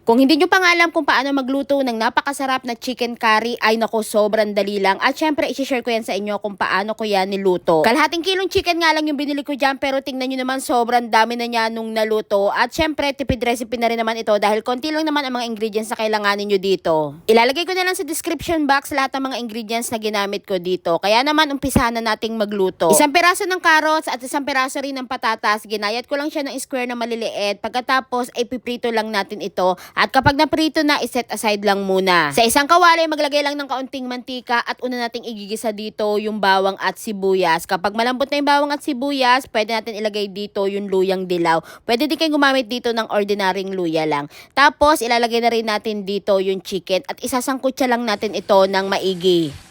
Kung hindi nyo pa nga alam kung paano magluto ng napakasarap na chicken curry, ay nako, sobrang dali lang. At syempre, isi-share ko yan sa inyo kung paano ko yan niluto. Kalahating kilong chicken nga lang yung binili ko dyan, pero tingnan nyo naman, sobrang dami na niya nung naluto. At syempre, tipid recipe na rin naman ito dahil konti lang naman ang mga ingredients na kailanganin nyo dito. Ilalagay ko na lang sa description box lahat ng mga ingredients na ginamit ko dito. Kaya naman, umpisahan na nating magluto. Isang piraso ng carrots at isang piraso rin ng patatas. Ginayat ko lang siya ng square na maliliit. Pagkatapos, ay piprito lang natin ito. At kapag naprito na, iset aside lang muna. Sa isang kawali, maglagay lang ng kaunting mantika at una nating igigisa dito yung bawang at sibuyas. Kapag malambot na yung bawang at sibuyas, pwede natin ilagay dito yung luyang dilaw. Pwede din kayong gumamit dito ng ordinaryong luya lang. Tapos, ilalagay na rin natin dito yung chicken at isasangkutsa lang natin ito ng maigi.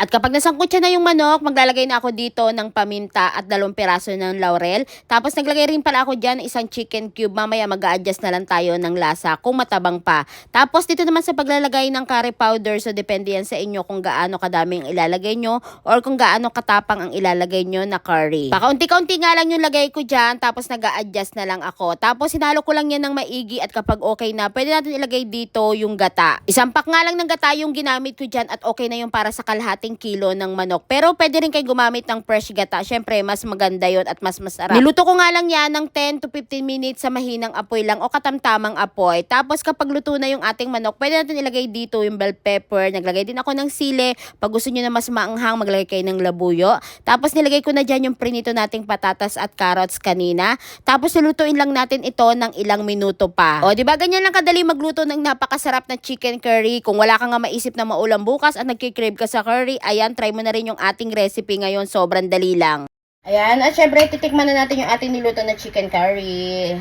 At kapag nasangkot siya na yung manok, maglalagay na ako dito ng paminta at 2 piraso ng laurel. Tapos naglagay rin pala ako dyan isang chicken cube. Mamaya mag-a-adjust na lang tayo ng lasa kung matabang pa. Tapos dito naman sa paglalagay ng curry powder, so depende yan sa inyo kung gaano kadami ang ilalagay nyo or kung gaano katapang ang ilalagay nyo na curry. Pakaunti-kaunti nga lang yung lagay ko dyan, tapos nag-a-adjust na lang ako. Tapos hinalo ko lang yan ng maigi at kapag okay na, pwede natin ilagay dito yung gata. Isang pack nga lang ng gata yung ginamit ko dyan at okay na yung para sa kalahating kilo ng manok. Pero pwede rin kayo gumamit ng fresh gata. Syempre, mas maganda yon at mas masarap. Niluto ko nga lang yan ng 10 to 15 minutes sa mahinang apoy lang o katamtamang apoy. Tapos kapag luto na yung ating manok, pwede natin ilagay dito yung bell pepper. Naglagay din ako ng sili. Pag gusto nyo na mas maanghang, maglagay kayo ng labuyo. Tapos nilagay ko na dyan yung prinito nating patatas at carrots kanina. Tapos nilutuin lang natin ito ng ilang minuto pa. O, diba ganyan lang kadali magluto ng napakasarap na chicken curry. Kung wala ka nga maisip na maulam bukas at nagkikrave ka sa curry, ayan, try mo na rin yung ating recipe ngayon. Sobrang dali lang. Ayan, at syempre, titikman na natin yung ating niluto na chicken curry.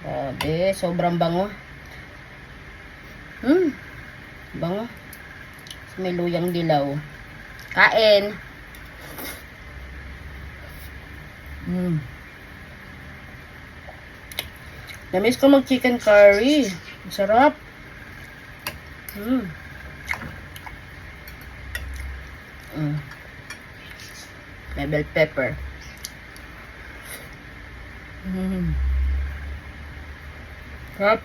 Grabe, sobrang bango. Bango. May luyang dilaw. Kain. Namiss ko mag chicken curry. Masarap. May bell pepper. Sarap.